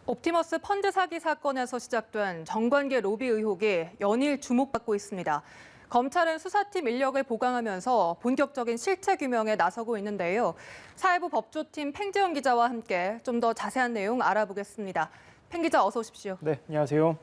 옵티머스 펀드 사기 사건에서 시작된 정관계 로비 의혹이 연일 주목받고 있습니다. 검찰은 수사팀 인력을 보강하면서 본격적인 실체 규명에 나서고 있는데요. 사회부 법조팀 팽재원 기자와 함께 좀 더 자세한 내용 알아보겠습니다. 팽 기자 어서 오십시오. 네, 안녕하세요.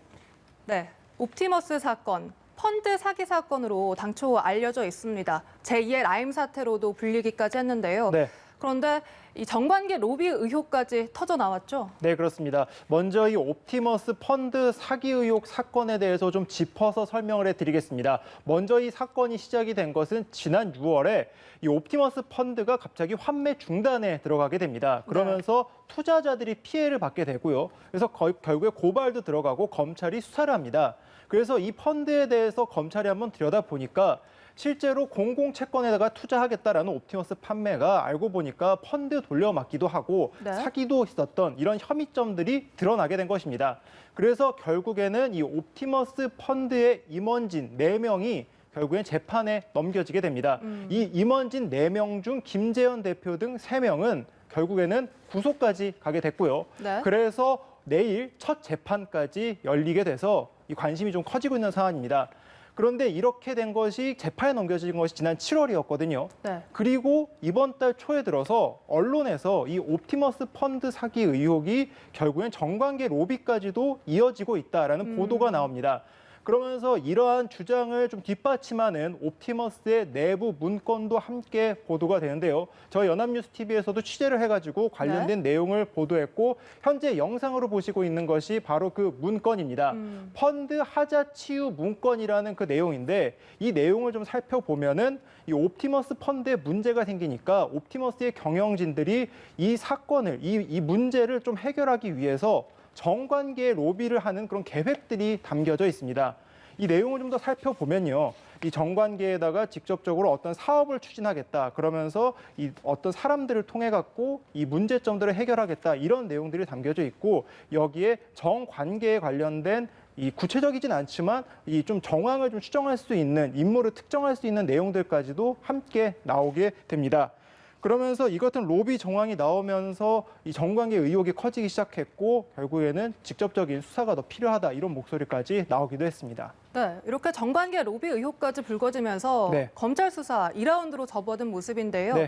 네, 옵티머스 사건, 펀드 사기 사건으로 당초 알려져 있습니다. 제2의 라임 사태로도 불리기까지 했는데요. 네. 그런데 이 정관계 로비 의혹까지 터져 나왔죠? 네, 그렇습니다. 먼저 이 옵티머스 펀드 사기 의혹 사건에 대해서 좀 짚어서 설명을 해드리겠습니다. 먼저 이 사건이 시작이 된 것은 지난 6월에 이 옵티머스 펀드가 갑자기 환매 중단에 들어가게 됩니다. 그러면서 투자자들이 피해를 받게 되고요. 그래서 결국에 고발도 들어가고 검찰이 수사를 합니다. 그래서 이 펀드에 대해서 검찰이 한번 들여다보니까 실제로 공공채권에다가 투자하겠다라는 옵티머스 판매가 알고 보니까 펀드 돌려막기도 하고 사기도 있었던 이런 혐의점들이 드러나게 된 것입니다. 그래서 결국에는 이 옵티머스 펀드의 임원진 4명이 결국엔 재판에 넘겨지게 됩니다. 이 임원진 4명 중 김재현 대표 등 3명은 결국에는 구속까지 가게 됐고요. 그래서 내일 첫 재판까지 열리게 돼서 이 관심이 좀 커지고 있는 상황입니다. 그런데 이렇게 된 것이 재판에 넘겨진 것이 지난 7월이었거든요. 그리고 이번 달 초에 들어서 언론에서 이 옵티머스 펀드 사기 의혹이 결국엔 정관계 로비까지도 이어지고 있다라는 보도가 나옵니다. 그러면서 이러한 주장을 좀 뒷받침하는 옵티머스의 내부 문건도 함께 보도가 되는데요. 저희 연합뉴스TV에서도 취재를 해가지고 관련된 내용을 보도했고 현재 영상으로 보시고 있는 것이 바로 그 문건입니다. 펀드 하자 치유 문건이라는 그 내용인데 이 내용을 좀 살펴보면은 이 옵티머스 펀드에 문제가 생기니까 옵티머스의 경영진들이 이 사건을, 이 문제를 좀 해결하기 위해서 정관계 로비를 하는 그런 계획들이 담겨져 있습니다. 이 내용을 좀 더 살펴보면요. 이 정관계에다가 직접적으로 어떤 사업을 추진하겠다. 그러면서 이 어떤 사람들을 통해 갖고 이 문제점들을 해결하겠다. 이런 내용들이 담겨져 있고 여기에 정관계에 관련된 이 구체적이진 않지만 이 좀 정황을 좀 추정할 수 있는 인물을 특정할 수 있는 내용들까지도 함께 나오게 됩니다. 그러면서 이 같은 로비 정황이 나오면서 이 정관계 의혹이 커지기 시작했고 결국에는 직접적인 수사가 더 필요하다 이런 목소리까지 나오기도 했습니다. 네, 이렇게 정관계 로비 의혹까지 불거지면서 검찰 수사 2라운드로 접어든 모습인데요.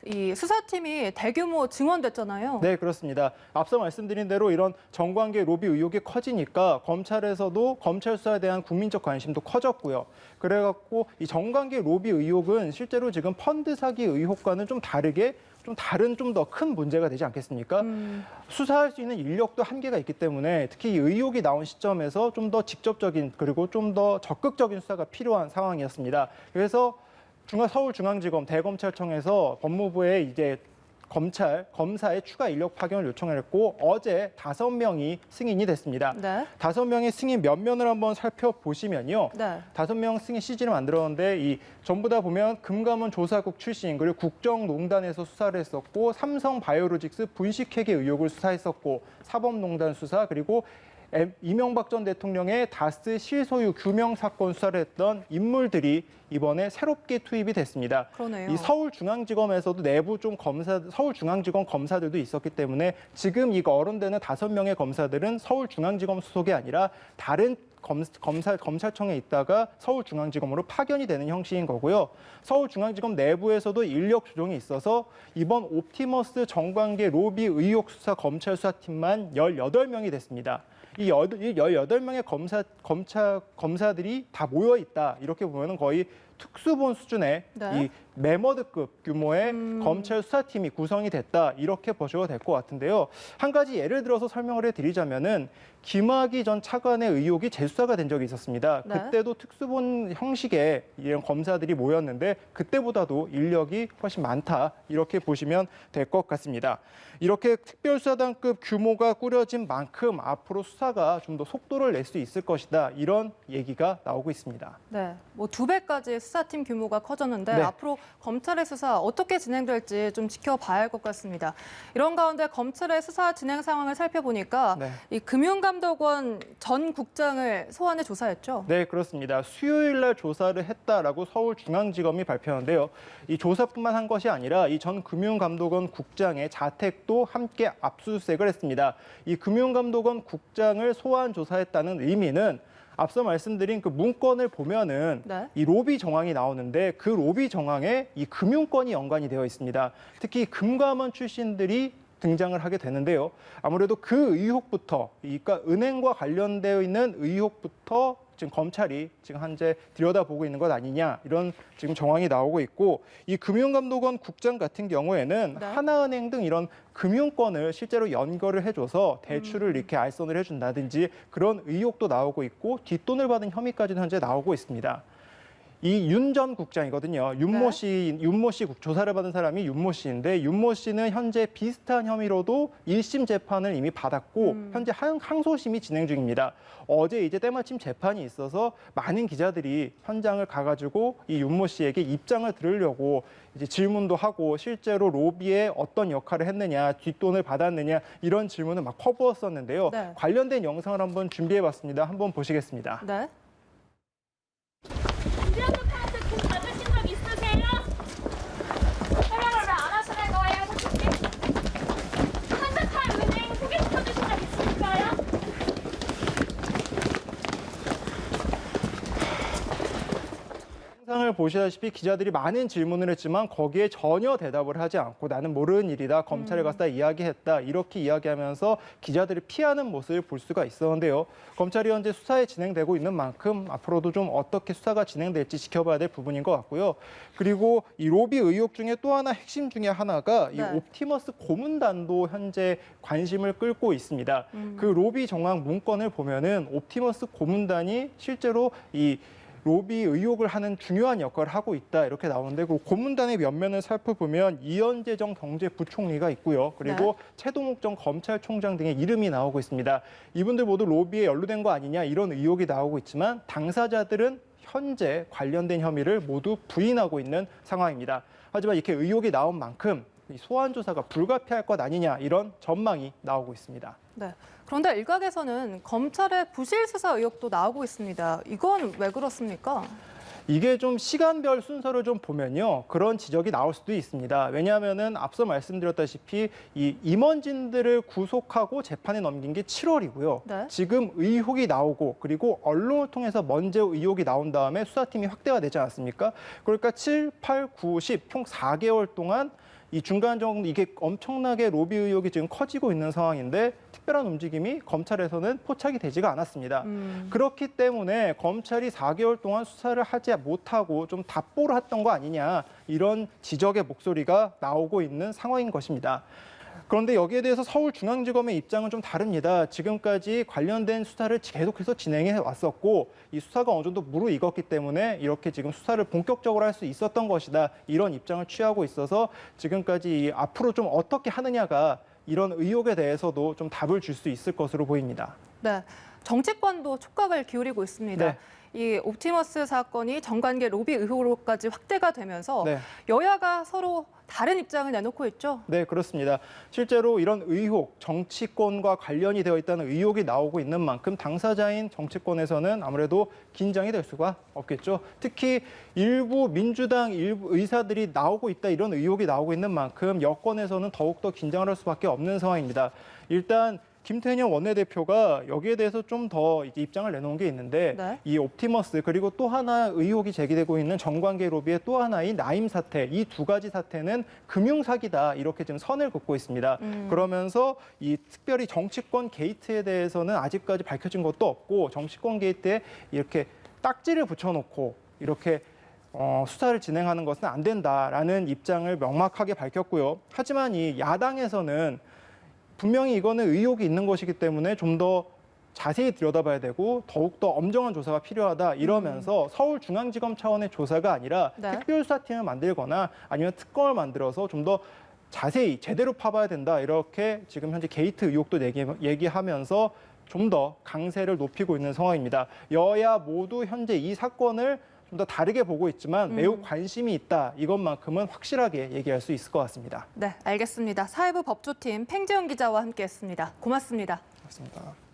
이 수사팀이 대규모 증원됐잖아요. 네, 그렇습니다. 앞서 말씀드린 대로 이런 정관계 로비 의혹이 커지니까 검찰에서도 검찰 수사에 대한 국민적 관심도 커졌고요. 그래갖고 이 정관계 로비 의혹은 실제로 지금 펀드 사기 의혹과는 좀 다르게 좀 더 큰 문제가 되지 않겠습니까? 수사할 수 있는 인력도 한계가 있기 때문에 특히 이 의혹이 나온 시점에서 좀 더 직접적인 그리고 좀 더 적극적인 수사가 필요한 상황이었습니다. 그래서 서울중앙지검 대검찰청에서 법무부에 이제 검사의 추가 인력 파견을 요청을 했고 어제 5명이 승인이 됐습니다. 5명의 승인 면면을 한번 살펴보시면요. 5명 승인 CG를 만들었는데 이 전부 다 보면 금감원 조사국 출신 그리고 국정농단에서 수사를 했었고 삼성바이오로직스 분식회계 의혹을 수사했었고 사법농단 수사 그리고 이명박 전 대통령의 다스 실소유 규명 사건 수사를 했던 인물들이 이번에 새롭게 투입이 됐습니다. 이 서울중앙지검에서도 내부 좀 서울중앙지검 검사들도 있었기 때문에 지금 이거 거론되는 5명의 검사들은 서울중앙지검 소속이 아니라 다른 검찰청에 있다가 서울중앙지검으로 파견이 되는 형식인 거고요. 서울중앙지검 내부에서도 인력 조정이 있어서 이번 옵티머스 정관계 로비 의혹 수사 검찰 수사팀만 18명이 됐습니다. 이 18명의 검사들이 다 모여 있다. 이렇게 보면은 거의 특수본 수준의 이 메머드급 규모의 검찰 수사팀이 구성이 됐다. 이렇게 보셔도 될 것 같은데요. 한 가지 예를 들어서 설명을 해드리자면은 김학의 전 차관의 의혹이 재수사가 된 적이 있었습니다. 그때도 특수본 형식의 이런 검사들이 모였는데 그때보다도 인력이 훨씬 많다. 이렇게 보시면 될 것 같습니다. 이렇게 특별수사단급 규모가 꾸려진 만큼 앞으로 수사가 좀 더 속도를 낼 수 있을 것이다. 이런 얘기가 나오고 있습니다. 네, 뭐 2배까지 수사팀 규모가 커졌는데 네. 앞으로 검찰의 수사 어떻게 진행될지 좀 지켜봐야 할 것 같습니다. 이런 가운데 검찰의 수사 진행 상황을 살펴보니까 네. 이 금융감독원 전 국장을 소환해 조사했죠. 네, 그렇습니다. 수요일 날 조사를 했다라고 서울중앙지검이 발표하는데요. 이 조사뿐만 한 것이 아니라 이 전 금융감독원 국장의 자택도 함께 압수수색을 했습니다. 이 금융감독원 국장을 소환 조사했다는 의미는 앞서 말씀드린 그 문건을 보면은 네. 이 로비 정황이 나오는데 그 로비 정황에 이 금융권이 연관이 되어 있습니다. 특히 금감원 출신들이 등장을 하게 되는데요. 아무래도 그 의혹부터, 그러니까 은행과 관련되어 있는 의혹부터 지금 검찰이 지금 현재 들여다보고 있는 것 아니냐 이런 지금 정황이 나오고 있고 이 금융감독원 국장 같은 경우에는 네. 하나은행 등 이런 금융권을 실제로 연결을 해줘서 대출을 이렇게 알선을 해준다든지 그런 의혹도 나오고 있고 뒷돈을 받은 혐의까지도 현재 나오고 있습니다. 이 윤 전 국장이거든요. 윤모 씨 조사를 받은 사람이 윤모 씨인데 윤모 씨는 현재 비슷한 혐의로도 1심 재판을 이미 받았고 현재 항소심이 진행 중입니다. 어제 이제 때마침 재판이 있어서 많은 기자들이 현장을 가가지고 이 윤모 씨에게 입장을 들으려고 이제 질문도 하고 실제로 로비에 어떤 역할을 했느냐, 뒷돈을 받았느냐 이런 질문을 막 퍼부었었는데요. 네. 관련된 영상을 한번 준비해봤습니다. 한번 보시겠습니다. 네. 인디언카한테 돈 받으신 적 있으세요? 설명을 왜 안 하시는 거예요, 솔직히? 한국한은행 소개시켜 주신 적 있으실까요? 영상을 보시다시피 기자들이 많은 질문을 했지만 거기에 전혀 대답을 하지 않고 나는 모르는 일이다, 검찰에 가서 이야기했다 이렇게 이야기하면서 기자들을 피하는 모습을 볼 수가 있었는데요. 검찰이 현재 수사에 진행되고 있는 만큼 앞으로도 좀 어떻게 수사가 진행될지 지켜봐야 될 부분인 것 같고요. 그리고 이 로비 의혹 중에 또 하나 핵심 중에 하나가 이 네. 옵티머스 고문단도 현재 관심을 끌고 있습니다. 그 로비 정황 문건을 보면은 옵티머스 고문단이 실제로 이 로비 의혹을 하는 중요한 역할을 하고 있다 이렇게 나오는데 그 고문단의 면면을 살펴보면 이현재 전 경제부총리가 있고요. 그리고 최동욱 전 검찰총장 등의 이름이 나오고 있습니다. 이분들 모두 로비에 연루된 거 아니냐 이런 의혹이 나오고 있지만 당사자들은 현재 관련된 혐의를 모두 부인하고 있는 상황입니다. 하지만 이렇게 의혹이 나온 만큼 이 소환 조사가 불가피할 것 아니냐 이런 전망이 나오고 있습니다. 네. 그런데 일각에서는 검찰의 부실 수사 의혹도 나오고 있습니다. 이건 왜 그렇습니까? 이게 좀 시간별 순서를 좀 보면요. 그런 지적이 나올 수도 있습니다. 왜냐하면은 앞서 말씀드렸다시피 이 임원진들을 구속하고 재판에 넘긴 게 7월이고요. 네. 지금 의혹이 나오고 그리고 언론을 통해서 먼저 의혹이 나온 다음에 수사팀이 확대가 되지 않았습니까? 그러니까 7, 8, 9, 10 총 4개월 동안 이 중간 정도 이게 엄청나게 로비 의혹이 지금 커지고 있는 상황인데 특별한 움직임이 검찰에서는 포착이 되지가 않았습니다. 그렇기 때문에 검찰이 4개월 동안 수사를 하지 못하고 좀 답보를 했던 거 아니냐 이런 지적의 목소리가 나오고 있는 상황인 것입니다. 그런데 여기에 대해서 서울중앙지검의 입장은 좀 다릅니다. 지금까지 관련된 수사를 계속해서 진행해 왔었고 이 수사가 어느 정도 무르익었기 때문에 이렇게 지금 수사를 본격적으로 할 수 있었던 것이다. 이런 입장을 취하고 있어서 지금까지 앞으로 좀 어떻게 하느냐가 이런 의혹에 대해서도 좀 답을 줄 수 있을 것으로 보입니다. 네. 정치권도 촉각을 기울이고 있습니다. 네. 이 옵티머스 사건이 정관계 로비 의혹으로까지 확대가 되면서 네. 여야가 서로 다른 입장을 내놓고 있죠. 네, 그렇습니다. 실제로 이런 의혹, 정치권과 관련이 되어 있다는 의혹이 나오고 있는 만큼 당사자인 정치권에서는 아무래도 긴장이 될 수가 없겠죠. 특히 일부 민주당 일부 의사들이 나오고 있다 이런 의혹이 나오고 있는 만큼 여권에서는 더욱더 긴장을 할 수밖에 없는 상황입니다. 일단 김태년 원내대표가 여기에 대해서 좀 더 입장을 내놓은 게 있는데 네. 이 옵티머스 그리고 또 하나 의혹이 제기되고 있는 정관계 로비의 또 하나인 나임 사태 이 두 가지 사태는 금융 사기다 이렇게 지금 선을 긋고 있습니다. 그러면서 이 특별히 정치권 게이트에 대해서는 아직까지 밝혀진 것도 없고 정치권 게이트에 이렇게 딱지를 붙여놓고 이렇게 수사를 진행하는 것은 안 된다라는 입장을 명확하게 밝혔고요. 하지만 이 야당에서는 분명히 이거는 의혹이 있는 것이기 때문에 좀 더 자세히 들여다봐야 되고 더욱더 엄정한 조사가 필요하다 이러면서 서울중앙지검 차원의 조사가 아니라 네. 특별수사팀을 만들거나 아니면 특검을 만들어서 좀 더 자세히 제대로 파봐야 된다 이렇게 지금 현재 게이트 의혹도 얘기하면서 좀 더 강세를 높이고 있는 상황입니다. 여야 모두 현재 이 사건을 좀 더 다르게 보고 있지만 매우 관심이 있다. 이것만큼은 확실하게 얘기할 수 있을 것 같습니다. 네, 알겠습니다. 사회부 법조팀 팽재영 기자와 함께했습니다. 고맙습니다. 고맙습니다.